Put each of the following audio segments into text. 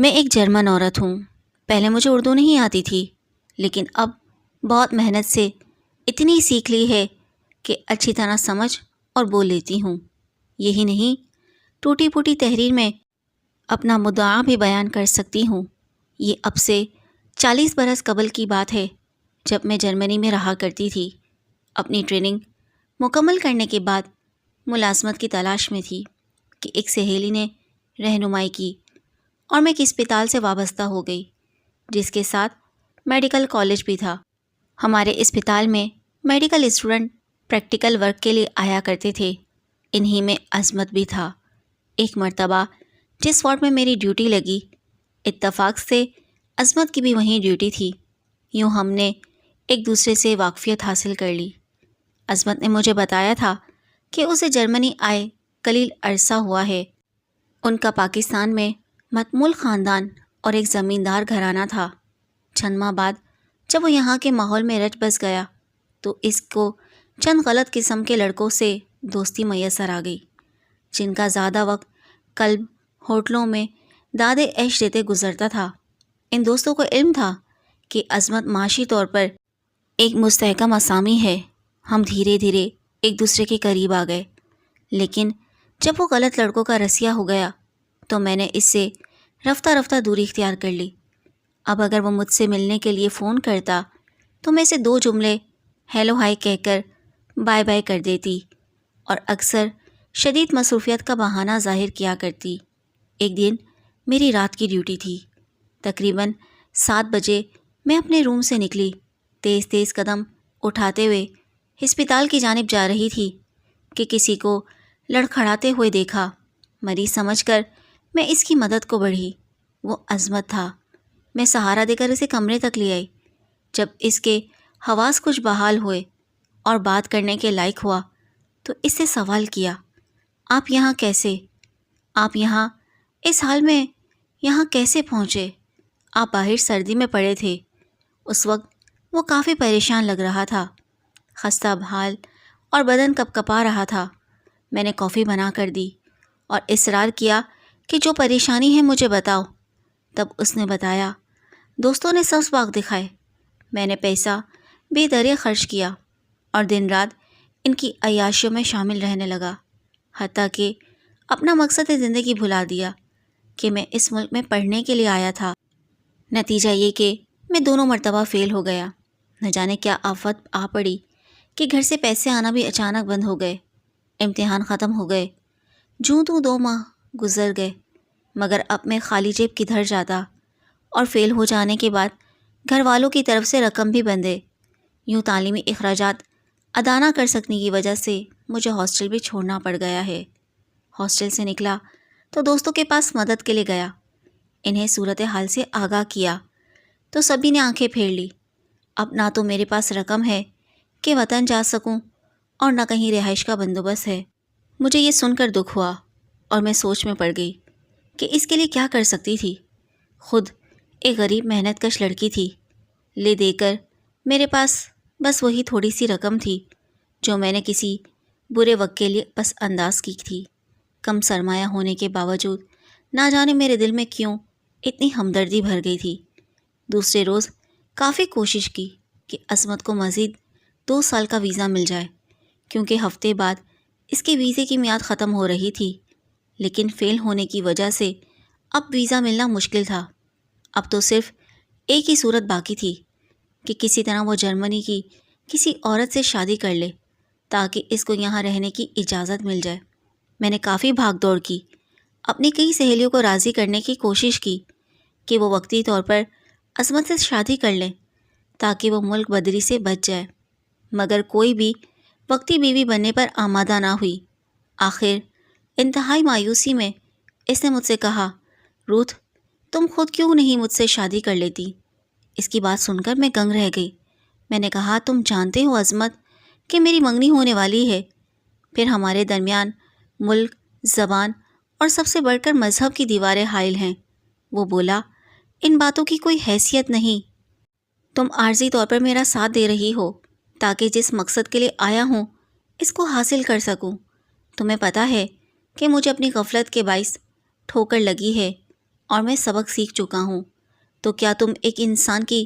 میں ایک جرمن عورت ہوں۔ پہلے مجھے اردو نہیں آتی تھی، لیکن اب بہت محنت سے اتنی سیکھ لی ہے کہ اچھی طرح سمجھ اور بول لیتی ہوں۔ یہی نہیں، ٹوٹی پھوٹی تحریر میں اپنا مدعا بھی بیان کر سکتی ہوں۔ یہ اب سے 40 برس قبل کی بات ہے، جب میں جرمنی میں رہا کرتی تھی۔ اپنی ٹریننگ مکمل کرنے کے بعد ملازمت کی تلاش میں تھی کہ ایک سہیلی نے رہنمائی کی اور میں ایک اسپتال سے وابستہ ہو گئی، جس کے ساتھ میڈیکل کالج بھی تھا۔ ہمارے اسپتال میں میڈیکل اسٹوڈنٹ پریکٹیکل ورک کے لیے آیا کرتے تھے، انہی میں عظمت بھی تھا۔ ایک مرتبہ جس وارڈ میں میری ڈیوٹی لگی، اتفاق سے عظمت کی بھی وہیں ڈیوٹی تھی۔ یوں ہم نے ایک دوسرے سے واقفیت حاصل کر لی۔ عظمت نے مجھے بتایا تھا کہ اسے جرمنی آئے قلیل عرصہ ہوا ہے۔ ان کا پاکستان میں متمول خاندان اور ایک زمیندار گھرانہ تھا۔ چند ماہ بعد جب وہ یہاں کے ماحول میں رچ بس گیا تو اس کو چند غلط قسم کے لڑکوں سے دوستی میسر آ گئی، جن کا زیادہ وقت کلب ہوٹلوں میں دادے عیش دیتے گزرتا تھا۔ ان دوستوں کو علم تھا کہ عظمت معاشی طور پر ایک مستحکم اسامی ہے۔ ہم دھیرے دھیرے ایک دوسرے کے قریب آ گئے، لیکن جب وہ غلط لڑکوں کا رسیہ ہو گیا تو میں نے اس سے رفتہ رفتہ دوری اختیار کر لی۔ اب اگر وہ مجھ سے ملنے کے لیے فون کرتا تو میں اسے 2 جملے ہیلو ہائی کہہ کر بائے بائے کر دیتی، اور اکثر شدید مصروفیت کا بہانہ ظاہر کیا کرتی۔ ایک دن میری رات کی ڈیوٹی تھی۔ تقریباً 7 بجے میں اپنے روم سے نکلی، تیز تیز قدم اٹھاتے ہوئے ہسپتال کی جانب جا رہی تھی کہ کسی کو لڑکھڑاتے ہوئے دیکھا۔ مریض سمجھ کر میں اس کی مدد کو بڑھی۔ وہ عظمت تھا۔ میں سہارا دے کر اسے کمرے تک لے آئی۔ جب اس کے حواس کچھ بحال ہوئے اور بات کرنے کے لائق ہوا تو اس سے سوال کیا، آپ یہاں کیسے؟ آپ یہاں اس حال میں یہاں کیسے پہنچے؟ آپ باہر سردی میں پڑے تھے۔ اس وقت وہ کافی پریشان لگ رہا تھا، خستہ حال اور بدن کپ کپا رہا تھا۔ میں نے کافی بنا کر دی اور اصرار کیا کہ جو پریشانی ہے مجھے بتاؤ۔ تب اس نے بتایا، دوستوں نے سبز باغ دکھائے، میں نے پیسہ بے درے خرچ کیا اور دن رات ان کی عیاشیوں میں شامل رہنے لگا، حتیٰ کہ اپنا مقصد زندگی بھلا دیا کہ میں اس ملک میں پڑھنے کے لیے آیا تھا۔ نتیجہ یہ کہ میں دونوں مرتبہ فیل ہو گیا۔ نہ جانے کیا آفت آ پڑی کہ گھر سے پیسے آنا بھی اچانک بند ہو گئے۔ امتحان ختم ہو گئے، جوں تو 2 ماہ گزر گئے، مگر اب میں خالی جیب کدھر جاتا، اور فیل ہو جانے کے بعد گھر والوں کی طرف سے رقم بھی بندے۔ یوں تعلیمی اخراجات ادا نہ کر سکنے کی وجہ سے مجھے ہاسٹل بھی چھوڑنا پڑ گیا ہے۔ ہاسٹل سے نکلا تو دوستوں کے پاس مدد کے لیے گیا، انہیں صورتحال سے آگاہ کیا تو سبھی نے آنکھیں پھیر لی۔ اب نہ تو میرے پاس رقم ہے کہ وطن جا سکوں اور نہ کہیں رہائش کا بندوبست ہے۔ مجھے یہ سن کر دکھ ہوا اور میں سوچ میں پڑ گئی کہ اس کے لیے کیا کر سکتی تھی۔ خود ایک غریب محنت کش لڑکی تھی، لے دے کر میرے پاس بس وہی تھوڑی سی رقم تھی جو میں نے کسی برے وقت کے لیے پس انداز کی تھی۔ کم سرمایہ ہونے کے باوجود نہ جانے میرے دل میں کیوں اتنی ہمدردی بھر گئی تھی۔ دوسرے روز کافی کوشش کی کہ عظمت کو مزید 2 سال کا ویزا مل جائے، کیونکہ ہفتے بعد اس کے ویزے کی میعاد ختم ہو رہی تھی، لیکن فیل ہونے کی وجہ سے اب ویزا ملنا مشکل تھا۔ اب تو صرف ایک ہی صورت باقی تھی کہ کسی طرح وہ جرمنی کی کسی عورت سے شادی کر لے تاکہ اس کو یہاں رہنے کی اجازت مل جائے۔ میں نے کافی بھاگ دوڑ کی، اپنی کئی سہیلیوں کو راضی کرنے کی کوشش کی کہ وہ وقتی طور پر عظمت سے شادی کر لیں تاکہ وہ ملک بدری سے بچ جائے، مگر کوئی بھی وقتی بیوی بننے پر آمادہ نہ ہوئی۔ آخر انتہائی مایوسی میں اس نے مجھ سے کہا، روتھ، تم خود کیوں نہیں مجھ سے شادی کر لیتی؟ اس کی بات سن کر میں دنگ رہ گئی۔ میں نے کہا، تم جانتے ہو عظمت کہ میری منگنی ہونے والی ہے، پھر ہمارے درمیان ملک، زبان اور سب سے بڑھ کر مذہب کی دیواریں حائل ہیں۔ وہ بولا، ان باتوں کی کوئی حیثیت نہیں، تم عارضی طور پر میرا ساتھ دے رہی ہو تاکہ جس مقصد کے لیے آیا ہوں اس کو حاصل کر سکوں۔ تمہیں پتہ ہے کہ مجھے اپنی غفلت کے باعث ٹھوکر لگی ہے اور میں سبق سیکھ چکا ہوں، تو کیا تم ایک انسان کی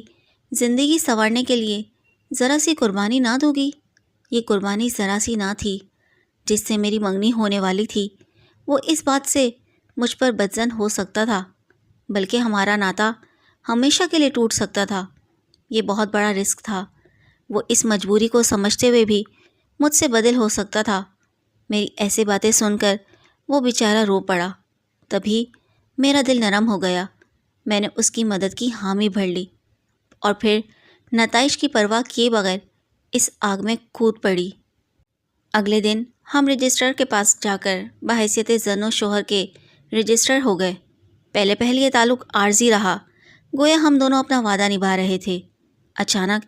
زندگی سنوارنے کے لیے ذرا سی قربانی نہ دو گی؟ یہ قربانی ذرا سی نہ تھی جس سے میری منگنی ہونے والی تھی، وہ اس بات سے مجھ پر بدظن ہو سکتا تھا، بلکہ ہمارا ناتا ہمیشہ کے لیے ٹوٹ سکتا تھا۔ یہ بہت بڑا رسک تھا۔ وہ اس مجبوری کو سمجھتے ہوئے بھی مجھ سے بدل ہو سکتا تھا۔ میری ایسے باتیں سن کر وہ بیچارہ رو پڑا۔ تبھی میرا دل نرم ہو گیا۔ میں نے اس کی مدد کی حامی بھر لی اور پھر نتائج کی پرواہ کیے بغیر اس آگ میں کود پڑی۔ اگلے دن ہم رجسٹر کے پاس جا کر بحیثیت زن و شوہر کے رجسٹر ہو گئے۔ پہلے یہ تعلق عارضی رہا، گویا ہم دونوں اپنا وعدہ نبھا رہے تھے۔ اچانک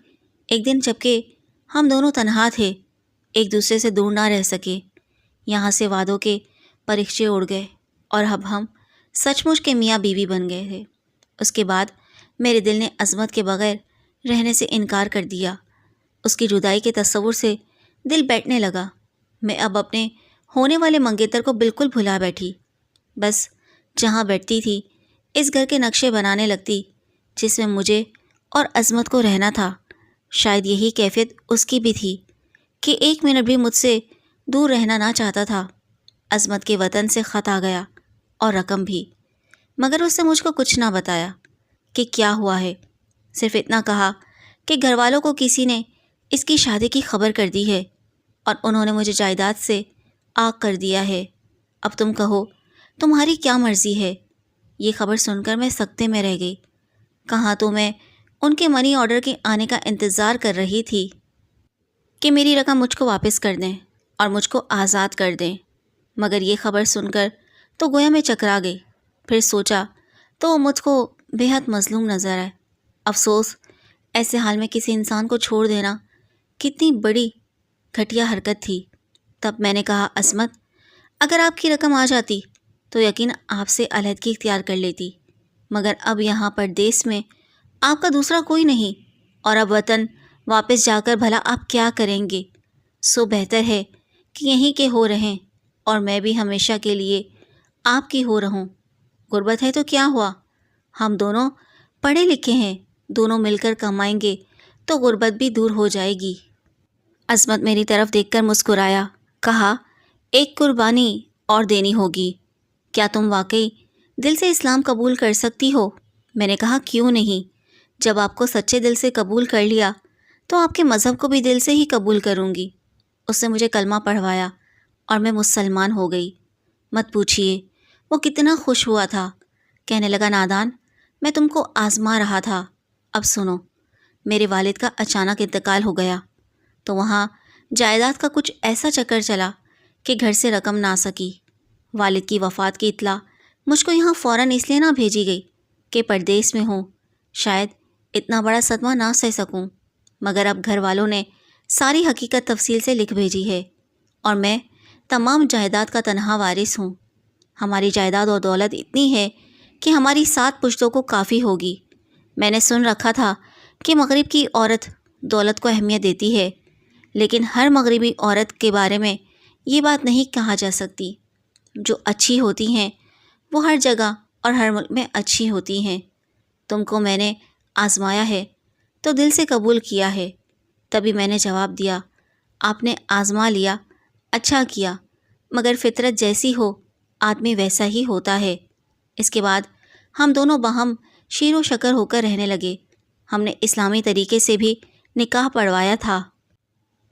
ایک دن جبکہ ہم دونوں تنہا تھے، ایک دوسرے سے دور نہ رہ سکے، یہاں سے وعدوں کے پرچے اڑ گئے اور اب ہم سچ مچ کے میاں بیوی بن گئے تھے۔ اس کے بعد میرے دل نے عظمت کے بغیر رہنے سے انکار کر دیا۔ اس کی جدائی کے تصور سے دل بیٹھنے لگا۔ میں اب اپنے ہونے والے منگیتر کو بالکل بھلا بیٹھی۔ بس جہاں بیٹھتی تھی اس گھر کے نقشے بنانے لگتی جس میں مجھے اور عظمت کو رہنا تھا۔ شاید یہی کیفیت اس کی بھی تھی کہ ایک منٹ بھی مجھ سے دور رہنا نہ چاہتا تھا۔ عظمت کے وطن سے خط آ گیا اور رقم بھی، مگر اس نے مجھ کو کچھ نہ بتایا کہ کیا ہوا ہے، صرف اتنا کہا کہ گھر والوں کو کسی نے اس کی شادی کی خبر کر دی ہے اور انہوں نے مجھے جائیداد سے آگ کر دیا ہے۔ اب تم کہو تمہاری کیا مرضی ہے؟ یہ خبر سن کر میں سکتے میں رہ گئی۔ کہاں تو میں ان کے منی آرڈر کے آنے کا انتظار کر رہی تھی کہ میری رقم مجھ کو واپس کر دیں اور مجھ کو آزاد کر دیں، مگر یہ خبر سن کر تو گویا میں چکرا گئی۔ پھر سوچا تو وہ مجھ کو بے حد مظلوم نظر آئے۔ افسوس، ایسے حال میں کسی انسان کو چھوڑ دینا کتنی بڑی گھٹیا حرکت تھی۔ تب میں نے کہا، عصمت، اگر آپ کی رقم آ جاتی تو یقین آپ سے علیحدگی اختیار کر لیتی، مگر اب یہاں پردیس میں آپ کا دوسرا کوئی نہیں، اور اب وطن واپس جا کر بھلا آپ کیا کریں گے؟ سو بہتر ہے کہ یہیں کے ہو رہیں اور میں بھی ہمیشہ کے لیے آپ کی ہو رہوں۔ غربت ہے تو کیا ہوا، ہم دونوں پڑھے لکھے ہیں، دونوں مل کر کمائیں گے تو غربت بھی دور ہو جائے گی۔ عصمت میری طرف دیکھ کر مسکرایا، کہا، ایک قربانی اور دینی ہوگی۔ کیا تم واقعی دل سے اسلام قبول کر سکتی ہو؟ میں نے کہا، کیوں نہیں؟ جب آپ کو سچے دل سے قبول کر لیا تو آپ کے مذہب کو بھی دل سے ہی قبول کروں گی۔ اس نے مجھے کلمہ پڑھوایا اور میں مسلمان ہو گئی۔ مت پوچھئے وہ کتنا خوش ہوا تھا۔ کہنے لگا، نادان، میں تم کو آزما رہا تھا۔ اب سنو، میرے والد کا اچانک انتقال ہو گیا تو وہاں جائیداد کا کچھ ایسا چکر چلا کہ گھر سے رقم نہ سکی۔ والد کی وفات کی اطلاع مجھ کو یہاں فوراً اس لیے نہ بھیجی گئی کہ پردیس میں ہوں، شاید اتنا بڑا صدمہ نہ سہ سکوں، مگر اب گھر والوں نے ساری حقیقت تفصیل سے لکھ بھیجی ہے اور میں تمام جائیداد کا تنہا وارث ہوں۔ ہماری جائیداد اور دولت اتنی ہے کہ ہماری 7 پشتوں کو کافی ہوگی۔ میں نے سن رکھا تھا کہ مغرب کی عورت دولت کو اہمیت دیتی ہے، لیکن ہر مغربی عورت کے بارے میں یہ بات نہیں کہا جا سکتی۔ جو اچھی ہوتی ہیں وہ ہر جگہ اور ہر ملک میں اچھی ہوتی ہیں۔ تم کو میں نے آزمایا ہے تو دل سے قبول کیا ہے۔ تبھی میں نے جواب دیا، آپ نے آزما لیا، اچھا کیا، مگر فطرت جیسی ہو آدمی ویسا ہی ہوتا ہے۔ اس کے بعد ہم دونوں باہم شیر و شکر ہو کر رہنے لگے۔ ہم نے اسلامی طریقے سے بھی نکاح پڑھوایا تھا۔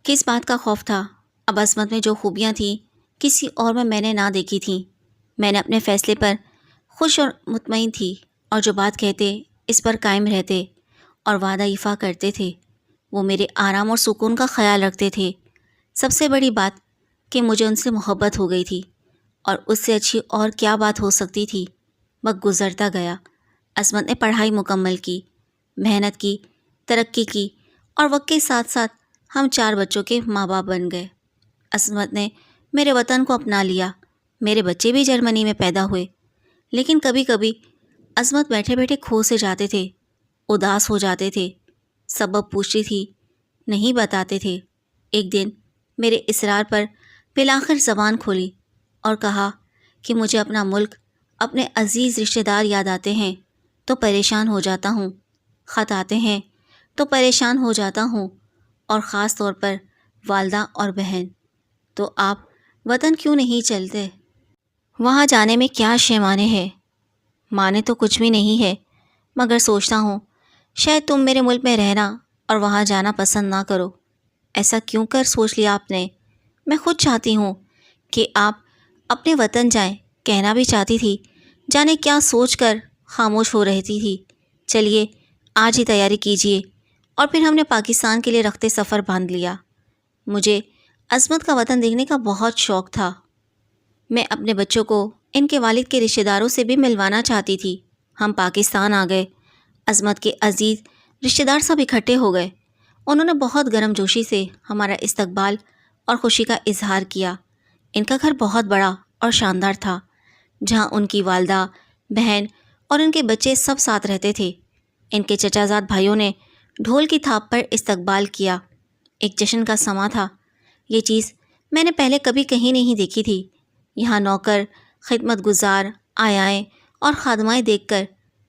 کس بات کا خوف تھا؟ اب عصمت میں جو خوبیاں تھیں کسی اور میں نے نہ دیکھی تھیں۔ میں نے اپنے فیصلے پر خوش اور مطمئن تھی، اور جو بات کہتے اس پر قائم رہتے اور وعدہ ایفا کرتے تھے، وہ میرے آرام اور سکون کا خیال رکھتے تھے۔ سب سے بڑی بات کہ مجھے ان سے محبت ہو گئی تھی، اور اس سے اچھی اور کیا بات ہو سکتی تھی۔ وقت گزرتا گیا۔ عصمت نے پڑھائی مکمل کی، محنت کی، ترقی کی، اور وقت کے ساتھ ساتھ ہم 4 بچوں کے ماں باپ بن گئے۔ عصمت نے میرے وطن کو اپنا لیا، میرے بچے بھی جرمنی میں پیدا ہوئے۔ لیکن کبھی کبھی عصمت بیٹھے بیٹھے کھو سے جاتے تھے، اداس ہو جاتے تھے، سبب پوچھتی تھی، نہیں بتاتے تھے۔ ایک دن میرے اصرار پر بالآخر زبان کھولی اور کہا کہ مجھے اپنا ملک اپنے عزیز رشتہ دار یاد آتے ہیں تو پریشان ہو جاتا ہوں، خط آتے ہیں تو پریشان ہو جاتا ہوں، اور خاص طور پر والدہ اور بہن۔ تو آپ وطن کیوں نہیں چلتے؟ وہاں جانے میں کیا شے مانے ہے؟ مانے تو کچھ بھی نہیں ہے، مگر سوچتا ہوں شاید تم میرے ملک میں رہنا اور وہاں جانا پسند نہ کرو۔ ایسا کیوں کر سوچ لیا آپ نے؟ میں خود چاہتی ہوں کہ آپ اپنے وطن جائیں، کہنا بھی چاہتی تھی، جانے کیا سوچ کر خاموش ہو رہتی تھی۔ چلیے آج ہی تیاری کیجیے۔ اور پھر ہم نے پاکستان کے لیے رخت سفر باندھ لیا۔ مجھے عظمت کا وطن دیکھنے کا بہت شوق تھا۔ میں اپنے بچوں کو ان کے والد کے رشتہ داروں سے بھی ملوانا چاہتی تھی۔ ہم پاکستان آ گئے۔ عظمت کے عزیز رشتہ دار سب اکٹھے ہو گئے۔ انہوں نے بہت گرم جوشی سے ہمارا استقبال اور خوشی کا اظہار کیا۔ ان کا گھر بہت بڑا اور شاندار تھا، جہاں ان کی والدہ، بہن اور ان کے بچے سب ساتھ رہتے تھے۔ ان کے چچا زاد بھائیوں نے ڈھول کی تھاپ پر استقبال کیا۔ ایک جشن کا سماں تھا۔ یہ چیز میں نے پہلے کبھی کہیں نہیں دیکھی تھی۔ یہاں نوکر، خدمت گزار، آیائیں اور خادمائیں دیکھ کر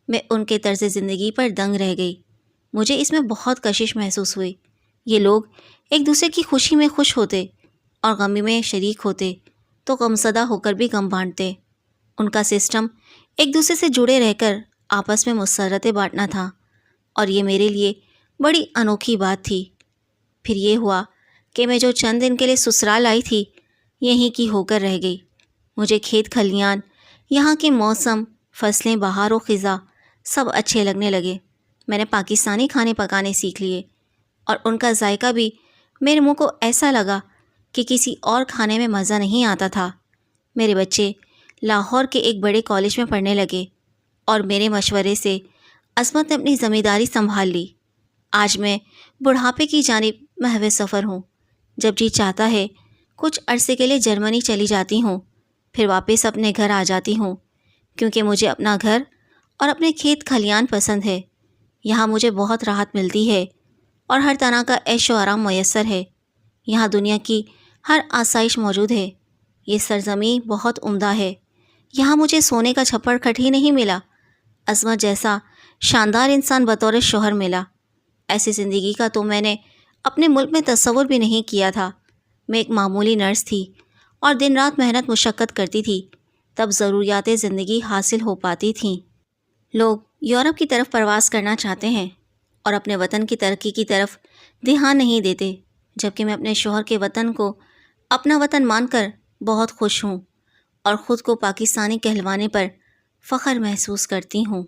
میں ان کے طرز زندگی پر دنگ رہ گئی۔ مجھے اس میں بہت کشش محسوس ہوئی۔ یہ لوگ ایک دوسرے کی خوشی میں خوش ہوتے اور غمی میں شریک ہوتے تو غمزدہ ہو کر بھی غم بانٹتے۔ ان کا سسٹم ایک دوسرے سے جڑے رہ کر آپس میں مسرتیں بانٹنا تھا، اور یہ میرے لیے بڑی انوکھی بات تھی۔ پھر یہ ہوا کہ میں جو چند دن کے لیے سسرال آئی تھی، یہیں کی ہو کر رہ گئی۔ مجھے کھیت کھلیان، یہاں کے موسم، فصلیں، بہار و خزاں سب اچھے لگنے لگے۔ میں نے پاکستانی کھانے پکانے سیکھ لیے، اور ان کا ذائقہ بھی میرے منہ کو ایسا لگا کہ کسی اور کھانے میں مزہ نہیں آتا تھا۔ میرے بچے لاہور کے ایک بڑے کالج میں پڑھنے لگے، اور میرے مشورے سے عظمت نے اپنی ذمہ داری سنبھال لی۔ آج میں بڑھاپے کی جانب محو سفر ہوں۔ جب جی چاہتا ہے کچھ عرصے کے لیے جرمنی چلی جاتی ہوں، پھر واپس اپنے گھر آ جاتی ہوں، کیونکہ مجھے اپنا گھر اور اپنے کھیت کھلیان پسند ہے۔ یہاں مجھے بہت راحت ملتی ہے اور ہر طرح کا عیش و آرام میسر ہے۔ یہاں دنیا کی ہر آسائش موجود ہے۔ یہ سرزمین بہت عمدہ ہے۔ یہاں مجھے سونے کا چھپڑ کھٹ ہی نہیں ملا، عظمت جیسا شاندار انسان بطور شوہر ملا۔ ایسی زندگی کا تو میں نے اپنے ملک میں تصور بھی نہیں کیا تھا۔ میں ایک معمولی نرس تھی اور دن رات محنت مشقت کرتی تھی، تب ضروریات زندگی حاصل ہو پاتی تھیں۔ لوگ یورپ کی طرف پرواز کرنا چاہتے ہیں اور اپنے وطن کی ترقی کی طرف دھیان نہیں دیتے، جبکہ میں اپنے شوہر کے وطن کو اپنا وطن مان کر بہت خوش ہوں اور خود کو پاکستانی کہلوانے پر فخر محسوس کرتی ہوں۔